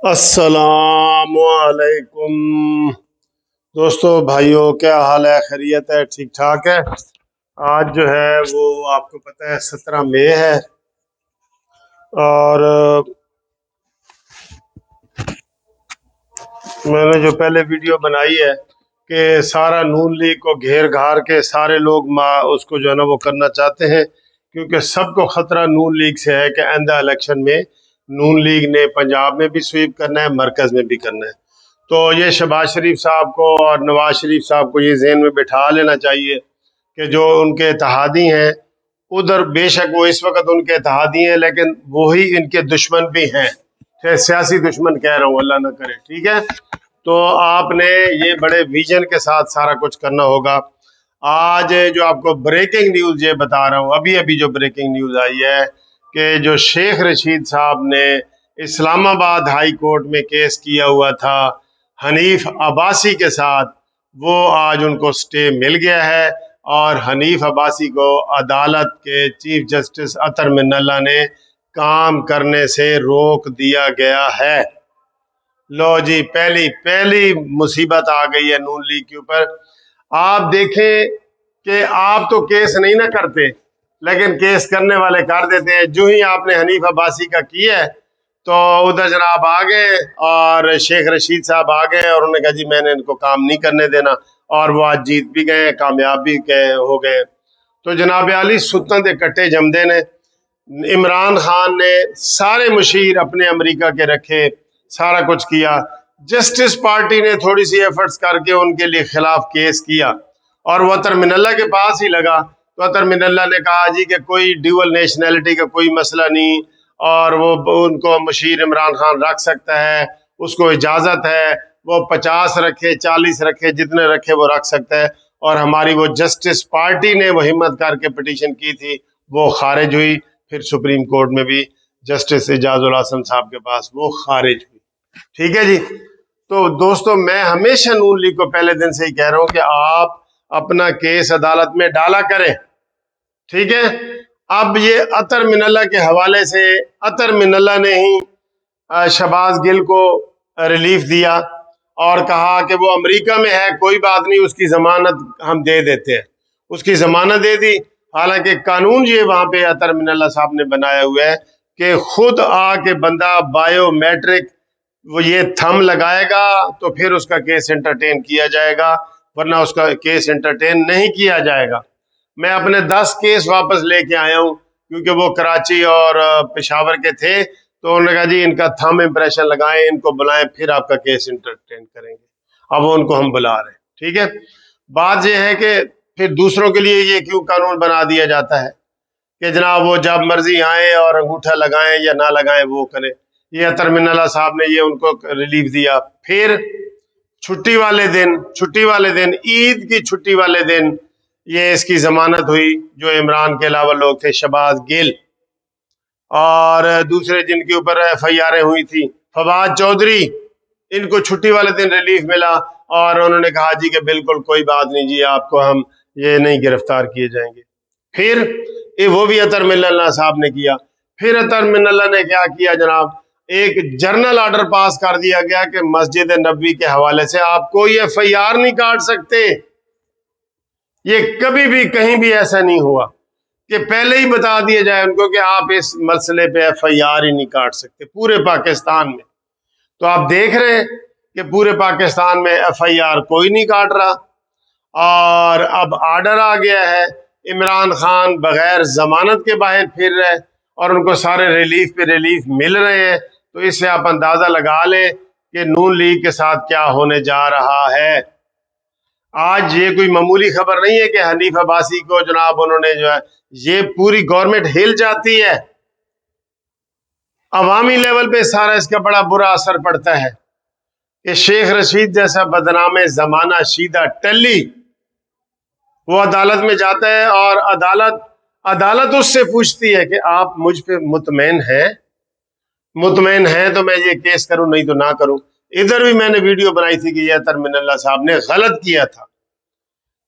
अस्सलामुअलैकुम दोस्तों भाइयों, क्या हाल है? खैरियत है? ठीक ठाक है। आज जो है वो आपको पता है 17 मई है। और मैंने जो पहले वीडियो बनाई है कि सारा नून लीग को घेर घार के सारे लोग उसको जो है ना वो करना चाहते हैं, क्योंकि सबको खतरा नून लीग से है कि आइंदा इलेक्शन में नून लीग ने पंजाब में भी स्वीप करना है, मरकज में भी करना है। तो ये शहबाज शरीफ साहब को और नवाज शरीफ साहब को ये जहन में बिठा लेना चाहिए कि जो उनके इत्तेहादी हैं उधर, बेशक वो इस वक्त उनके इत्तेहादी हैं, लेकिन वही इनके दुश्मन भी हैं। चाहे सियासी दुश्मन कह रहा हूँ, अल्लाह ना करे, ठीक है। तो आपने ये बड़े विजन के साथ सारा कुछ करना होगा। आज जो आपको ब्रेकिंग न्यूज़ ये बता रहा हूँ, अभी अभी जो ब्रेकिंग न्यूज़ आई है कि जो शेख रशीद साहब ने इस्लामाबाद हाई कोर्ट में केस किया हुआ था हनीफ अब्बासी के साथ, वो आज उनको स्टे मिल गया है और हनीफ अब्बासी को अदालत के चीफ जस्टिस अतर मिन्नल्ला ने काम करने से रोक दिया गया है। लो जी, पहली पहली मुसीबत आ गई है नून लीग के ऊपर। आप देखें कि आप तो केस नहीं ना करते, लेकिन केस करने वाले कर देते हैं। जो ही आपने हनीफ अब्बासी का किया है तो उधर जनाब आ गए और शेख रशीद साहब आ गए और उन्होंने कहा जी मैंने इनको काम नहीं करने देना, और वो आज जीत भी गए, कामयाब भी गए हो गए। तो जनाब आली सुत्तन दे कट्टे जमदे ने। इमरान खान ने सारे मुशीर अपने अमेरिका के रखे, सारा कुछ किया। जस्टिस पार्टी ने थोड़ी सी एफर्ट्स करके उनके लिए खिलाफ केस किया और वो अतर मिनल्ला के पास ही लगा। तो अतर मिनल्ला ने कहा जी कि कोई ड्यूअल नेशनैलिटी का कोई मसला नहीं, और वो उनको मुशीर इमरान खान रख सकता है, उसको इजाज़त है, वो 50 रखे 40 रखे, जितने रखे वो रख सकता है। और हमारी वो जस्टिस पार्टी ने वो हिम्मत करके पिटीशन की थी, वो खारिज हुई। फिर सुप्रीम कोर्ट में भी जस्टिस इजाजुल हसन साहब के पास वो खारिज हुई। ठीक है जी। तो दोस्तों, मैं हमेशा नून लीग को पहले दिन से ही कह रहा हूं कि आप अपना केस अदालत में डाला करें, ठीक है। अब ये अतर मिनल्ला के हवाले से, अतर मिनल्ला ने ही शहबाज गिल को रिलीफ दिया और कहा कि वो अमेरिका में है, कोई बात नहीं, उसकी जमानत हम दे देते हैं। उसकी जमानत दे दी। हालांकि कानून ये वहां पे अतर मिनल्ला साहब ने बनाया हुआ है कि खुद आके बंदा बायोमेट्रिक वो ये थंब लगाएगा तो फिर उसका केस एंटरटेन किया जाएगा, वरना उसका केस एंटरटेन नहीं किया जाएगा। मैं अपने 10 केस वापस लेके आया हूँ, क्योंकि वो कराची और पेशावर के थे। तो उन्होंने कहा जी इनका थंब इम्प्रेशन लगाएं, इनको बुलाएं, फिर आपका केस एंटरटेन करेंगे। अब वो उनको हम बुला रहे हैं, ठीक है। बात यह है कि फिर दूसरों के लिए ये क्यों कानून बना दिया जाता है कि जनाब वो जब मर्जी आए और अंगूठा लगाएं या ना लगाएं वो करें। ये अतर मिनल्ला साहब ने ये उनको रिलीफ दिया। फिर छुट्टी वाले दिन, ईद की छुट्टी वाले दिन ये इसकी जमानत हुई, जो इमरान के अलावा लोग थे, शहबाज गिल, और दूसरे जिनके ऊपर FIR हुई थी फवाद चौधरी, इनको छुट्टी वाले दिन रिलीफ मिला और उन्होंने कहा जी कि बिल्कुल कोई बात नहीं जी, आपको हम ये नहीं गिरफ्तार किए जाएंगे। फिर वो भी अतर मिनल्ला साहब ने किया। फिर अतर मिनल्ला ने क्या किया जनाब, एक जर्नल ऑर्डर पास कर दिया गया कि मस्जिद नबवी के हवाले से आप कोई FIR नहीं काट सकते। ये कभी भी कहीं भी ऐसा नहीं हुआ कि पहले ही बता दिया जाए उनको कि आप इस मसले पे FIR ही नहीं काट सकते पूरे पाकिस्तान में। तो आप देख रहे हैं कि पूरे पाकिस्तान में FIR कोई नहीं काट रहा, और अब ऑर्डर आ गया है, इमरान खान बगैर जमानत के बाहर फिर रहे और उनको सारे रिलीफ पे रिलीफ मिल रहे हैं। तो इससे आप अंदाजा लगा लें कि नून लीग के साथ क्या होने जा रहा है। आज ये कोई मामूली खबर नहीं है कि हनीफ अब्बासी को जनाब उन्होंने जो है, ये पूरी गवर्नमेंट हिल जाती है, अवामी लेवल पे सारा इसका बड़ा बुरा असर पड़ता है कि शेख रशीद जैसा बदनाम जमाना शीदा टल्ली वो अदालत में जाता है और अदालत उससे पूछती है कि आप मुझ पे मुतमैन हैं तो मैं ये केस करूं, नहीं तो ना करूं। इधर भी मैंने वीडियो बनाई थी कि ये अतर मिनल्ला साहब ने गलत किया था।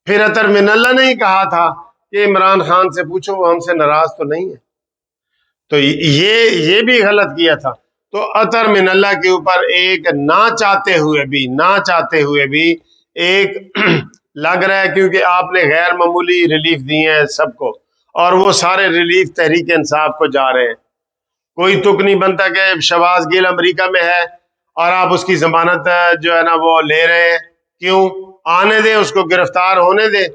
फिर अतर मिनल्ला ने ही कहा था कि इमरान खान से पूछो वो हमसे नाराज तो नहीं है। तो ये भी गलत किया था। तो अतर मिनल्ला के ऊपर एक ना चाहते हुए भी एक लग रहा है, क्योंकि आपने गैर मामूली रिलीफ दिए हैं सबको, और वो सारे रिलीफ तहरीक इंसाफ को जा रहे हैं। कोई तुक नहीं बनता कि शहबाज गिल अमेरिका में है और आप उसकी जमानत जो है ना वो ले रहे हैं। क्यों? आने दें उसको, गिरफ्तार होने दें।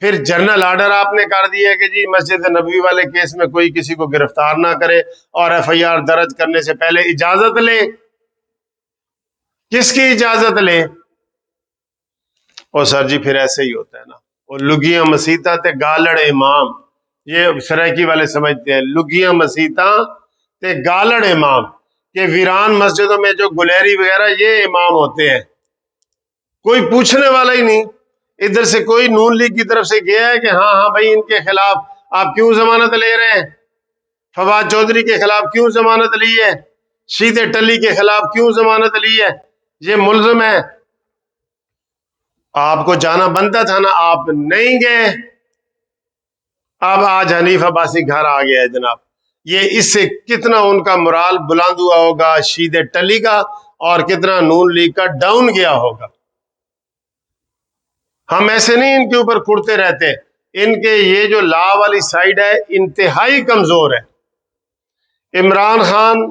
फिर जनरल ऑर्डर आपने कर दिया कि जी मस्जिद नबवी वाले केस में कोई किसी को गिरफ्तार ना करे और एफआईआर दर्ज करने से पहले इजाजत ले। किसकी इजाजत ले? और सर जी फिर ऐसे ही होता है ना, वो लुगियां मसीता ते गालड़ इमाम, ये सराइकी वाले समझते हैं, लुगियां मसीता ते गालड़ इमाम के वीरान मस्जिदों में जो गुलेरी वगैरह ये इमाम होते हैं, कोई पूछने वाला ही नहीं। इधर से कोई नून लीग की तरफ से गया है कि हाँ हाँ भाई इनके खिलाफ आप क्यों जमानत ले रहे हैं, फवाद चौधरी के खिलाफ क्यों जमानत ली है, शीदे टली के खिलाफ क्यों जमानत ली है, ये मुलजिम है। आपको जाना बनता था ना, आप नहीं गए। अब आज हनीफ अब्बासी घर आ गया है जनाब। ये इससे कितना उनका मुराल बुलंद हुआ होगा शीदे टली का, और कितना नून लीग का डाउन गया होगा। हम ऐसे नहीं इनके ऊपर कुड़ते रहते, इनके ये जो लॉ वाली साइड है इंतहाई कमजोर है। इमरान खान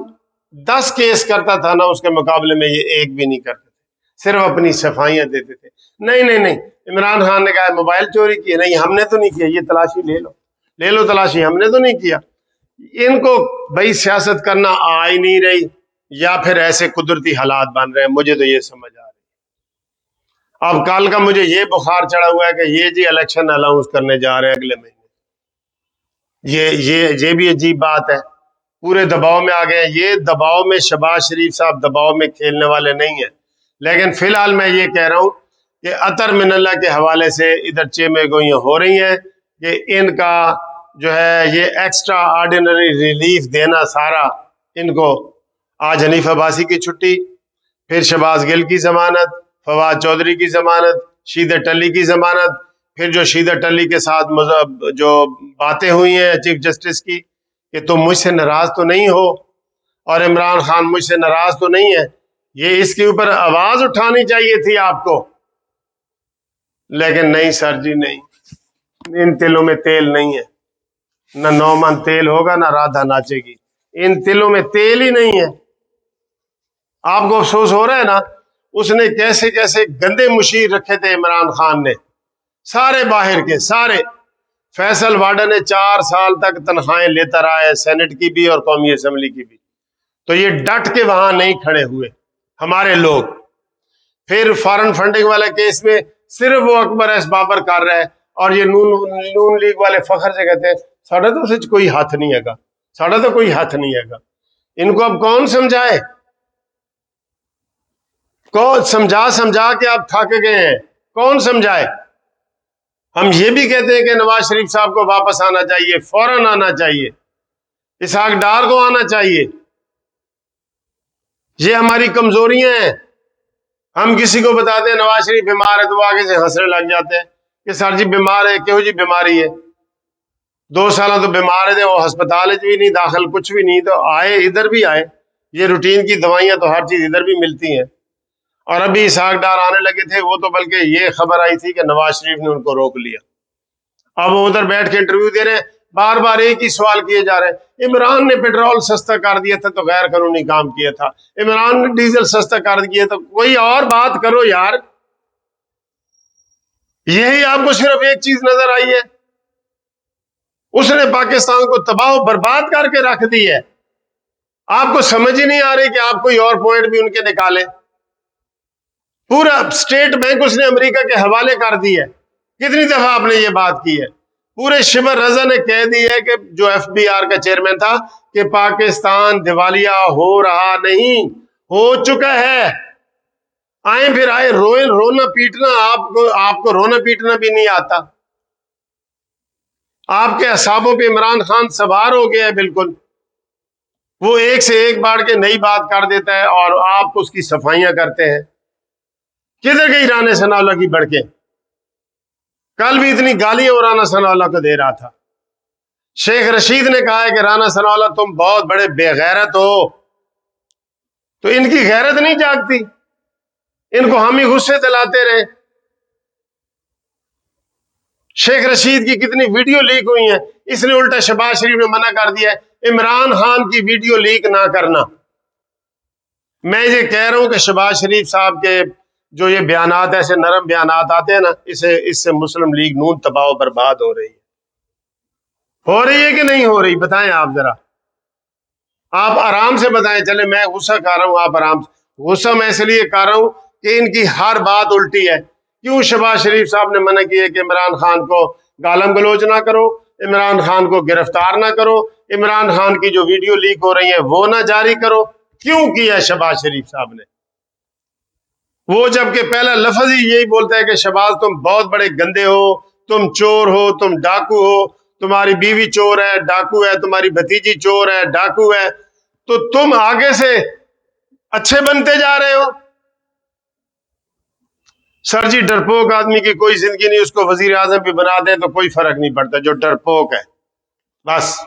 10 केस करता था ना, उसके मुकाबले में ये एक भी नहीं करते थे, सिर्फ अपनी सफाइयां देते थे। नहीं नहीं नहीं, इमरान खान ने कहा मोबाइल चोरी की, नहीं हमने तो नहीं किया, ये तलाशी ले लो तलाशी, हमने तो नहीं किया। इनको भाई सियासत करना आ ही नहीं रही, या फिर ऐसे कुदरती हालात बन रहे हैं, मुझे तो ये समझ आ रही है। अब कल का मुझे ये बुखार चढ़ा हुआ है कि ये जी इलेक्शन अनाउंस करने जा रहे हैं अगले महीने। ये भी अजीब बात है, पूरे दबाव में आ गए हैं। ये दबाव में शहबाज शरीफ साहब दबाव में खेलने वाले नहीं है। लेकिन फिलहाल मैं ये कह रहा हूं कि अतर मिनल्ला के हवाले से इधर चेमे गोइयां हो रही हैं कि इनका जो है ये एक्स्ट्रा ऑर्डिनरी रिलीफ देना सारा इनको। आज हनीफ अब्बासी की छुट्टी, फिर शहबाज गिल की जमानत, फवाद चौधरी की जमानत, शीदे टली की जमानत, फिर जो शीदे टली के साथ जो बातें हुई हैं चीफ जस्टिस की कि तुम मुझसे नाराज तो नहीं हो और इमरान खान मुझसे नाराज तो नहीं है, ये इसके ऊपर आवाज उठानी चाहिए थी आपको। लेकिन नहीं सर जी नहीं, इन तिलों में तेल नहीं है, न 9 मन तेल होगा ना राधा नाचेगी, इन तिलों में तेल ही नहीं है। आपको अफसोस हो रहा है ना, उसने कैसे कैसे गंदे मुशीर रखे थे इमरान खान ने, सारे बाहर के सारे। फैसल वाडा ने 4 साल तक तनख्वाहें लेता रहा है, सेनेट की भी और कौमी असम्बली की भी, तो ये डट के वहां नहीं खड़े हुए हमारे लोग। फिर फॉरेन फंडिंग वाले केस में सिर्फ वो अकबर एस बाबर कर रहा है, और ये नून लीग वाले फखर से कहते हैं साढ़ा तो सच कोई हाथ नहीं हैगा, साढ़ा तो कोई हाथ नहीं हैगा। इनको अब कौन समझाए? कौन समझा समझा के आप थक गए हैं, कौन समझाए? हम ये भी कहते हैं कि नवाज शरीफ साहब को वापस आना चाहिए, फौरन आना चाहिए, इसहाक डार को आना चाहिए। ये हमारी कमजोरियां हैं। हम किसी को बताते हैं नवाज शरीफ बीमार है तो वो आगे से हंसने लग जाते हैं कि सर जी बीमार है, क्यों जी बीमारी है, 2 साल तो बीमार है, वो हस्पताल भी नहीं दाखिल, कुछ भी नहीं, तो आए इधर भी आए, ये रूटीन की दवाइयां तो हर चीज इधर भी मिलती हैं। और अभी इसहाक डार आने लगे थे, वो तो बल्कि ये खबर आई थी कि नवाज शरीफ ने उनको रोक लिया। अब वो उधर बैठ के इंटरव्यू दे रहे हैं, बार बार एक ही सवाल किए जा रहे हैं, इमरान ने पेट्रोल सस्ता कर दिया था तो गैर कानूनी काम किया था, इमरान ने डीजल सस्ता कर दिया, तो कोई और बात करो यार। यही आपको सिर्फ एक चीज नजर आई है, उसने पाकिस्तान को तबाह बर्बाद करके रख दी है। आपको समझ ही नहीं आ रही कि आप कोई और पॉइंट भी उनके निकाले। पूरा स्टेट बैंक उसने अमेरिका के हवाले कर दी है। कितनी दफा आपने ये बात की है? पूरे शिबर रजा ने कह दी है कि जो एफबीआर का चेयरमैन था कि पाकिस्तान दिवालिया हो रहा नहीं, हो चुका है। आए फिर आए रोना पीटना, आपको रोना पीटना भी नहीं आता। आपके असाबों पे इमरान खान सवार हो गया है बिल्कुल। वो एक से एक बाढ़ के नई बात कर देता है और आप उसकी सफाइयां करते हैं। किधर गई राना सनाउल्लाह की बढ़के? कल भी इतनी गालियां वो राना सनाउल्लाह को दे रहा था। शेख रशीद ने कहा है कि राना सनाउल्लाह तुम बहुत बड़े बेगैरत हो, तो इनकी गैरत नहीं जागती, इनको हम ही गुस्से दिलाते रहे। शेख रशीद की कितनी वीडियो लीक हुई है, इसने उल्टा शहबाज शरीफ ने मना कर दिया है इमरान खान की वीडियो लीक ना करना। मैं ये कह रहा हूं कि शहबाज शरीफ साहब के जो ये बयानात ऐसे नरम बयानात आते हैं ना, इससे मुस्लिम लीग नून तबाह बर्बाद हो रही है कि नहीं हो रही? बताएं आप जरा, आप आराम से बताएं। चले मैं गुस्सा कर रहा हूं, आप आराम से। गुस्सा मैं इसलिए कर रहा हूं कि इनकी हर बात उल्टी है। क्यों शहबाज शरीफ साहब ने मना किया कि इमरान खान को गालम गलोच ना करो, इमरान खान को गिरफ्तार ना करो, इमरान खान की जो वीडियो लीक हो रही है वो ना जारी करो? क्यों किया शहबाज शरीफ साहब ने? वो जबकि पहला लफ्ज ही यही बोलता है कि शहबाज तुम बहुत बड़े गंदे हो, तुम चोर हो, तुम डाकू हो, तुम्हारी बीवी चोर है, डाकू है, तुम्हारी भतीजी चोर है, डाकू है, तो तुम आगे से अच्छे बनते जा रहे हो। सर जी, डरपोक आदमी की कोई जिंदगी नहीं, उसको वजीर आजम भी बना दें तो कोई फर्क नहीं पड़ता, जो डरपोक है बस।